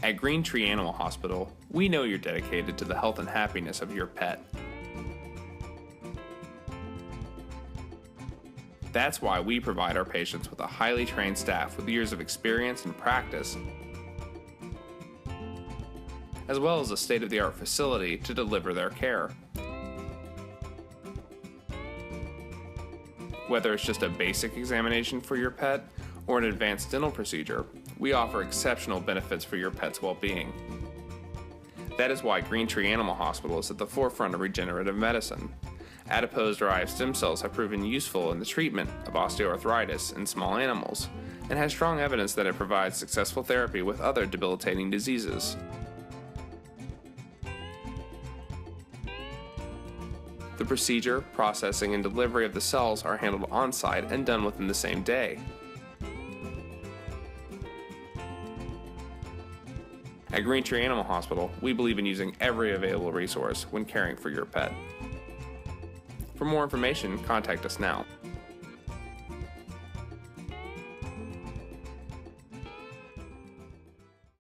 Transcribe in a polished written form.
At GreenTree Animal Hospital, we know you're dedicated to the health and happiness of your pet. That's why we provide our patients with a highly trained staff with years of experience and practice, as well as a state-of-the-art facility to deliver their care. Whether it's just a basic examination for your pet or an advanced dental procedure, we offer exceptional benefits for your pet's well-being. That is why GreenTree Animal Hospital is at the forefront of regenerative medicine. Adipose-derived stem cells have proven useful in the treatment of osteoarthritis in small animals, and has strong evidence that it provides successful therapy with other debilitating diseases. The procedure, processing, and delivery of the cells are handled on-site and done within the same day. At GreenTree Animal Hospital, we believe in using every available resource when caring for your pet. For more information, contact us now.